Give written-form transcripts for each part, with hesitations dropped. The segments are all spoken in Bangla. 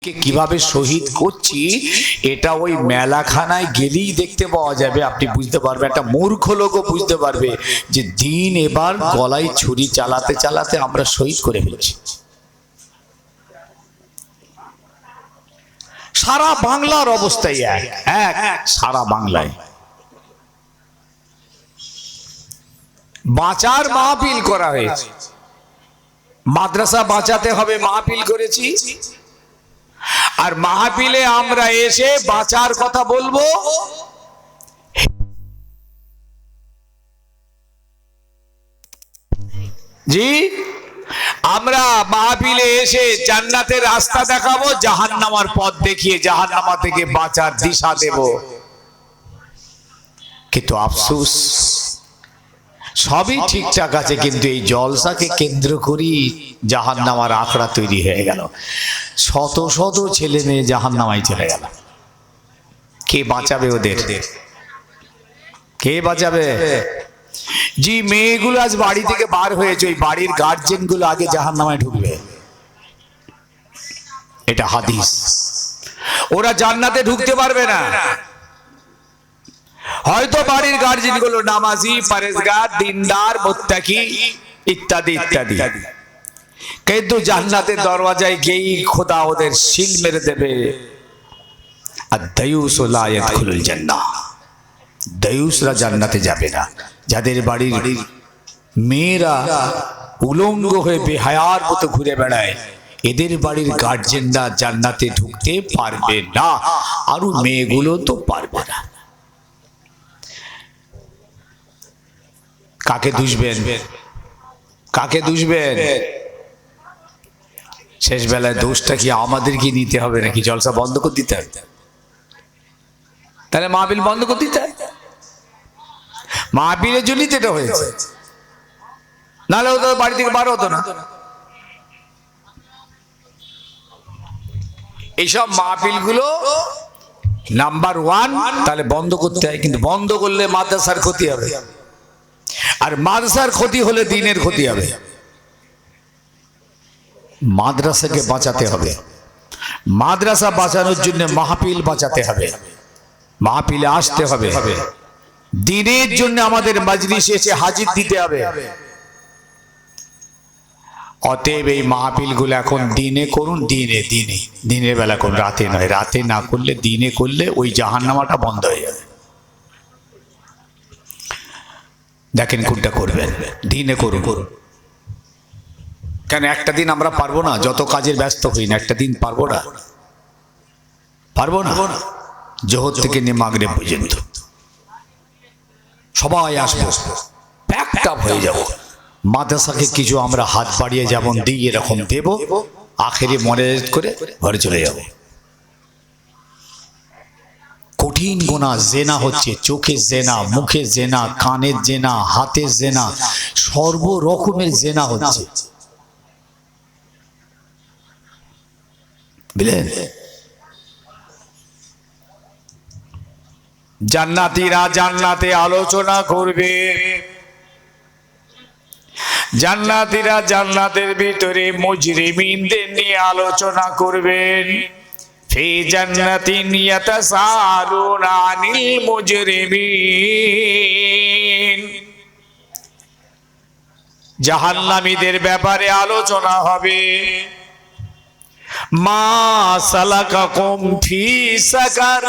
কিভাবে শহীদ করছি এটা ওই মেলাখানায় গেলেই দেখতে পাওয়া যাবে। আপনি বুঝতে পারবেন, একটা মূর্খ লোকও বুঝতে পারবে যে দিন এবার গলায় ছুরি চালাতে চালাতে আমরা শহীদ করে ফেলেছি। সারা বাংলার অবস্থাই এক সারা বাংলায় বাঁচার মাহফিল করা হয়েছে। মাদ্রাসা বাঁচাতে হবে মাহফিল করেছি, আর মাহফিলে আমরা এসে বাঁচার কথা বলবো। জি, আমরা মাহফিলে এসে জান্নাতের রাস্তা দেখাবো, জাহান্নামার পথ দেখিয়ে জাহান্নামা থেকে বাঁচার দিশা দেব। কিন্তু আফসোস সবই ঠিকঠাক আছে, কিন্তু এই জলসাকে কেন্দ্র করি জাহান্নামার আখড়া তৈরি হয়ে গেল। শত শত ছেলে মেয়ে জাহান্নামায় চলে গেল। কে বাঁচাবে ওদের? কে বাঁচাবে? জি, মেয়েগুলো আজ বাড়ি থেকে বার হয়েছে, ওই বাড়ির গার্জেন গুলো আগে জাহান্নামায় ঢুকবে, এটা হাদিস। ওরা জান্নাতে ঢুকতে পারবে না। হয়তো বাড়ির গার্জেন গুলো নামাজি, পরেজগার, দিনদার, মুত্তাকি ইত্যাদি ইত্যাদি, কিন্তু জান্নাতের দরওয়াজায় গিয়েই খোদা ওদের সিল মেরে দেবে। আর দায়ুস লা ইয়াদখুলুল জান্নাহ, দায়ুসরা জান্নাতে যাবে না। যাদের বাড়ির মেয়েরা উলঙ্গ হয়ে বেহায়ার মতো ঘুরে বেড়ায়, এদের বাড়ির গার্জেনরা জান্নাতে ঢুকতে পারবে না, আর মেয়েগুলো তো পারবে না। কাকে দুষবেন? কাকে দুষবেন? শেষ বেলায় দোষটা কি আমাদেরকে নিতে হবে নাকি জলসা বন্ধ করে দিতে হবে? তাহলে মাহফিল বন্ধ করে দিতে হয়। মাহফিলের জন্যই তো এটা হয়েছে, নাহলে ও তো বাড়ি থেকে বার হতো না। এইসব মাহফিল গুলো নাম্বার ওয়ান তাহলে বন্ধ করতে হয়, কিন্তু বন্ধ করলে মাদ্রাসার ক্ষতি হবে, আর মাদ্রাসার ক্ষতি হলে দ্বীনের ক্ষতি হবে। মাদ্রাসাকে বাঁচাতে হবে, মাদ্রাসা বাঁচানোর জন্য মাহফিল বাঁচাতে হবে, মাহফিলে আসতে হবে, দ্বীনের জন্য আমাদের মাজলিসে এসে হাজির দিতে হবে। অতএব এই মাহফিল গুলো এখন দিনে করুন, দিনে দিনে দিনের বেলা করুন, রাতে নয়। রাতে না করলে দিনে করলে ওই জাহান্নামাটা বন্ধ হয়ে যাবে। দেখেন কোনটা করবেন, দিনে করুন। কেন একটা দিন আমরা পারবো না? যত কাজের ব্যস্ত হই না, একটা দিন পারবো না? পারবো না? জোহর থেকে নিয়ে মাগরিব পর্যন্ত সবাই আসবো, প্যাকড আপ হয়ে যাব। মাদ্রাসাকে কিছু আমরা হাত বাড়িয়ে যেমন দিই এরকম দেব, আখেরে মনোনীত করে ঘরে চলে যাব। কঠিন গুনাহ জেনা হচ্ছে, চোখের জেনা, মুখের জেনা, কানের জেনা, হাতের জেনা, সর্বরকমের জেনা হচ্ছে, বুঝলেন? জান্নাতীরা জান্নাতে আলোচনা করবে, জান্নাতীরা জান্নাতের ভিতরে মুজরিমিনদের নিয়ে আলোচনা করবেন। ফি জান্নাতিন ইয়াতাসাআলুনা আনিল মুজরিমিন, জাহান্নামীদের ব্যাপারে আলোচনা হবে। মা সালাকাকুম ফি সাকার,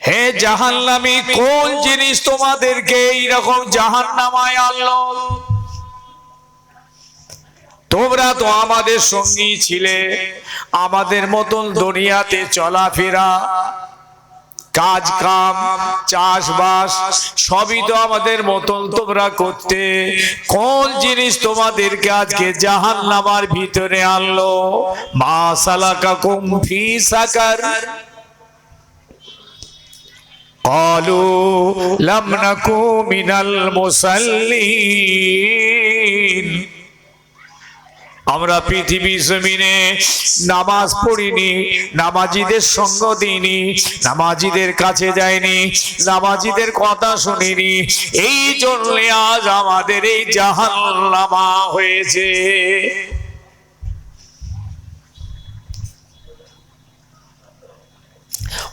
হে জাহান্নামী, কোন জিনিস তোমাদেরকে এইরকম জাহান্নামায় আনলো? তোমরা তো আমাদের সঙ্গী ছিলে, আমাদের মতন দুনিয়াতে চলাফেরা, কাজ কাম, চাষবাস সবই তো আমাদের মতন তোমরা করতে। কোন জিনিস তোমাদেরকে আজকে জাহান্নামার ভিতরে আনলো? মা সালাকাকুম ফি সাকার, ক্বালু লাম নাকু মিনাল মুসাল্লিন, আমরা পৃথিবী জমিনে নামাজ পড়িনি, নামাজিদের সঙ্গ দিইনি, নামাজিদের কাছে যাইনি, নামাজিদের কথা শুনিনি, এই জন্য আজ আমাদের এই জাহান্নামা হয়েছে।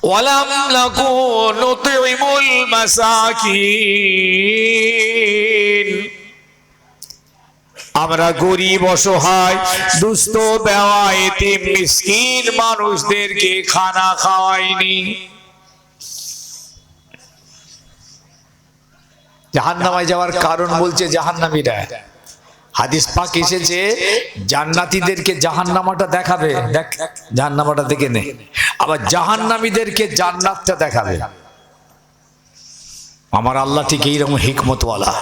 ওয়ালাম নাকুন নুতঈমুল মাসাকিন, আমরা গরিব অসহায় দুস্থ বেওয়া এতিম মিসকিন মানুষদেরকে খানা খাওয়াইনি। জাহান্নামায় যাওয়ার কারণ বলছে জাহান্নামীরা। হাদিস পাক এসেছে জান্নাতীদেরকে জাহান্নামাটা দেখাবে, দেখ জাহান্নামাটা দেখে নে, আবার জাহান্নামীদেরকে জান্নাতটা দেখাবে। আমার আল্লাহ ঠিক এইরকম হিকমতওয়ালা।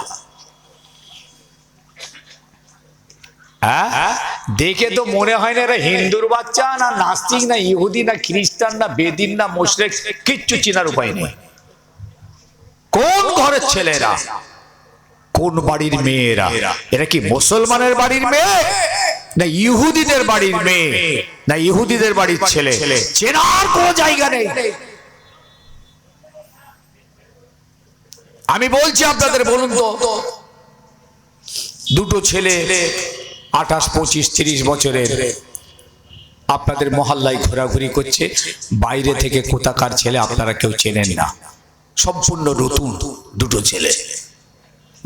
হ্যাঁ, দেখে তো মনে হয় না এরা হিন্দুর বাচ্চা, না নাস্তিক, না ইহুদি, না খ্রিস্টান, না বেদিন, না মুশরিক, কিচ্ছু চেনার উপায় নেই। কোন ঘরের ছেলেরা, কোন বাড়ির মেয়েরা, এরা কি মুসলমানের বাড়ির মেয়ে, না ইহুদিদের বাড়ির মেয়ে, না ইহুদিদের বাড়ির ছেলে, চেনার কোনো জায়গা নেই। আমি বলছি আপনাদের, বলুন তো, দুটো ছেলে 28, 25, 30 বছরের আপনাদের মহল্লায় ঘোরাঘুরি করছে, বাইরে থেকে কোথাকার ছেলে আপনারা কেউ চেনেন না, সম্পূর্ণ নতুন দুটো ছেলে,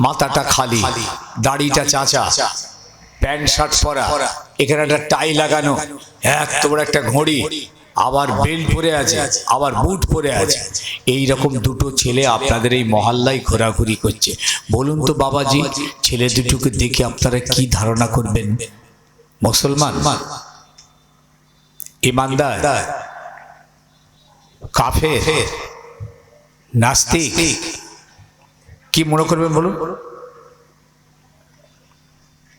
মাথাটা খালি, দাড়িটা চাচা, প্যান্ট শার্ট পরা, এখানে একটা টাই লাগানো, এত বড় একটা ঘড়ি, আবার বেল্ট পরে আছে, আবার বুট পরে আছে, এই রকম দুটো ছেলে আপনাদের এই মহল্লায় ঘোরাঘুরি করছে। বলুন তো বাবাজি, ছেলে দুটোকে দেখে আপনারা কি ধারণা করবেন? মুসলমান, ইমানদার, কাফের, নাস্তিক, কি মনে করবেন? বলুন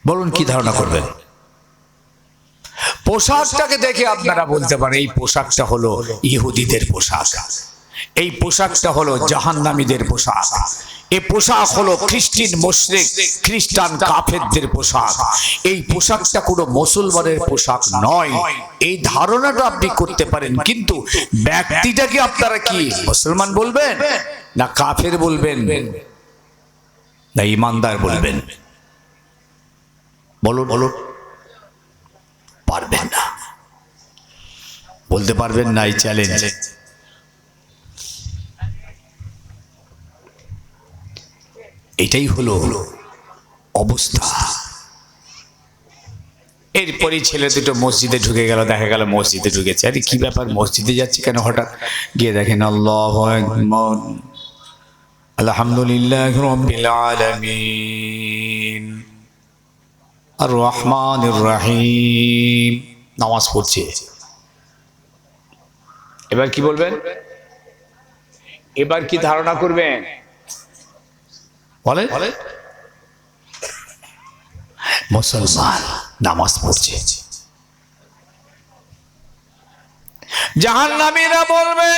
বলুন, কি ধারণা করবেন? পোশাকটাকে দেখে আপনারা বলতে পারেন এই পোশাকটা হলো ইহুদিদের পোশাক, এই পোশাকটা হলো জাহান্নামীদের পোশাক, এই পোশাক হলো খ্রিস্টান মুশরিক, খ্রিস্টান কাফেরদের পোশাক, এই পোশাকটা কোনো মুসলমানের পোশাক নয়, এই ধারণাটা আপনি করতে পারেন। কিন্তু ব্যক্তিটাকে আপনারা কি মুসলমান বলবেন, না কাফের বলবেন, না ইমানদার বলবেন? বলুন বলুন, পারবেন না, বলতে পারবেন না, এই চ্যালেঞ্জ। এটাই হলো অবস্থা। এরপরই ছেলে দুটো মসজিদে ঢুকে গেল, দেখা গেল মসজিদে ঢুকেছে। আরে কি ব্যাপার, মসজিদে যাচ্ছে কেন হঠাৎ? গিয়ে দেখেন আল্লাহু আকবার, আলহামদুলিল্লাহি রাব্বিল আলামিন, আর রহমানির রহিম, নামাজ পড়ছে। এবার কি বলবেন? এবার কি ধারণা করবেন? বলে মুসলমান নামাজ পড়ছে। জাহান্নামীরা বলবে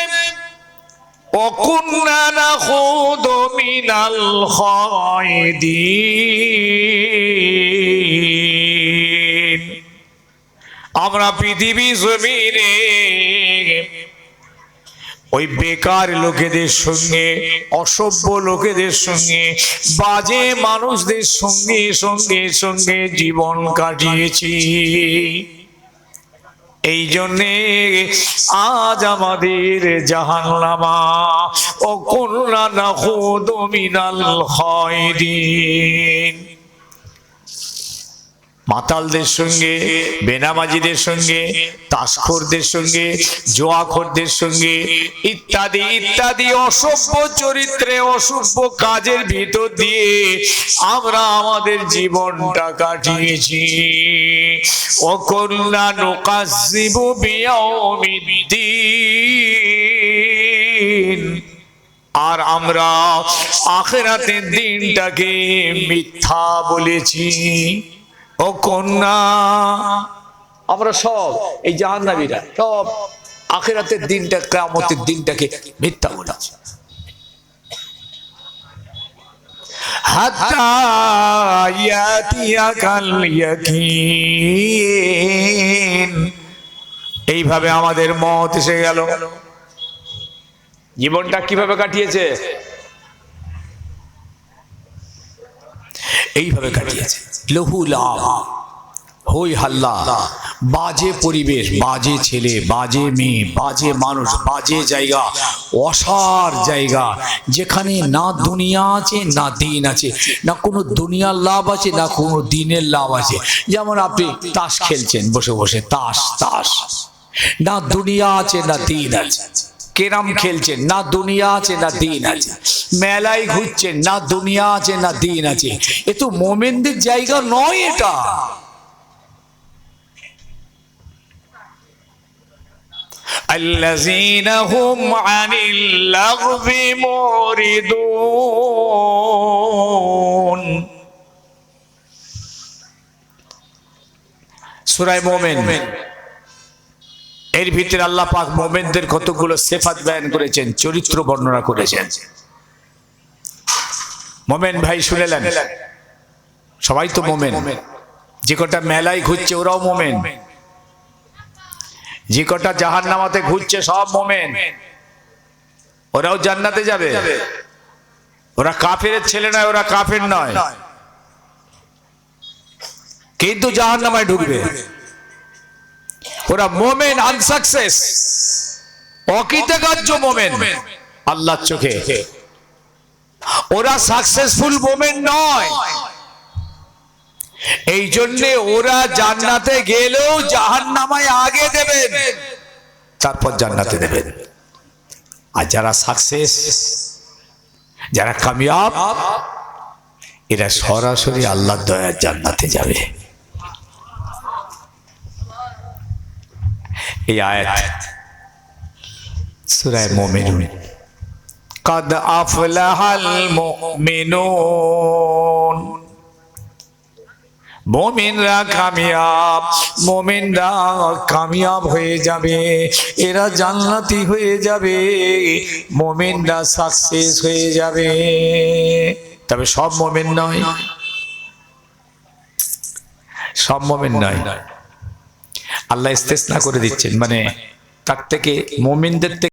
ওয়াকুন্না নাখুদু মিনাল খায়দিন, আমরা পৃথিবী জমিনে ওই বেকার লোকেদের সঙ্গে, অসভ্য লোকেদের সঙ্গে, বাজে মানুষদের সঙ্গে সঙ্গে সঙ্গে জীবন কাটিয়েছি। এই জন্যে আজ আমাদের জাহান্নামা ওয়াকুন্না নাখুদু মিনাল খায়দিন। মাতালদের সঙ্গে, বেনামাজিদের সঙ্গে, তাসখোরদের সঙ্গে, জোয়াখোরদের সঙ্গে, ইত্যাদি ইত্যাদি অসভ্য চরিত্রে, অসভ্য কাজের ভিতর দিয়ে আমরা আমাদের জীবনটা কাটিয়েছি। ওয়াকুন্না নুকাজ্জিবু বিয়াউমিদ্দিন, আর আমরা আখিরাতের দিনটাকে মিথ্যা বলেছি। ও কন্যা, আমরা সব এই জাহান্নামীরা সব আখিরাতের দিনটা, কিয়ামতের দিনটাকে মিথ্যা বলেছি। হাত্তা ইয়াতিয়াকাল ইয়াকিন, এইভাবে আমাদের মত এসে গেল। জীবনটা কিভাবে কাটিয়েছে? এইভাবে কাটিয়েছে। লহু লাভ, হই হাল্লা, বাজে পরিবেশ, বাজে ছেলে, বাজে মেয়ে, বাজে মানুষ, বাজে জায়গা, অসার জায়গা, যেখানে না দুনিয়া আছে না দিন আছে, না কোনো দুনিয়ার লাভ আছে না কোনো দিনের লাভ আছে। যেমন আপনি তাস খেলছেন বসে বসে, তাস তাস, না দুনিয়া আছে না দিন আছে। কেরাম খেলছেন, না দুনিয়া আছে না দিন আছে। মেলায় ঘুরছেন, না দুনিয়া আছে না দিন আছে। এ তো মোমেনদের জায়গা নয় এটা। الذين هم عن اللغو معرضون। সূরা মুমিন, এর ভিতরে আল্লাহ পাক মুমিনদের কতগুলো সিফাত বয়ান করেছেন, চরিত্র বর্ণনা করেছেন। মুমিন ভাই শুনেলেন, সবাই তো মুমিন। যে কটা মেলায় ঘুরছে ওরাও মুমিন, যে কটা জাহান্নামাতে ঘুরছে সব মুমিন, ওরাও জান্নাতে যাবে। ওরা কাফেরের ছেলে নয়, ওরা কাফের নয়, কিন্তু জাহান্নামায় ঢুকবে। ওরা মুমিন আনসাকসেস, অকৃতকার্য মুমিন আল্লাহর চোখে। ওরা সাকসেসফুল মুমিন নয়। এই জন্যে ওরা জান্নাতে গেলেও জাহান্নামায় আগে দেবেন, তারপর জান্নাতে দেবেন। আর যারা সাকসেস, যারা কামিয়াব, এরা সরাসরি আল্লাহর দয়ার জান্নাতে যাবে। এই আয়াত সূরা মুমিনুন, কাদ আফলাহাল মুমিনুন, মুমিনরা কামিয়াব, মুমিনরা কামিয়াব হয়ে যাবে, এরা জান্নাতি হয়ে যাবে, মুমিনরা সাকসেস হয়ে যাবে। তবে সব মুমিন নয়, সব মুমিন নয়। আল্লাহ ইস্তেসনা করে দিচ্ছেন, মানে তার থেকে মুমিনদের থেকে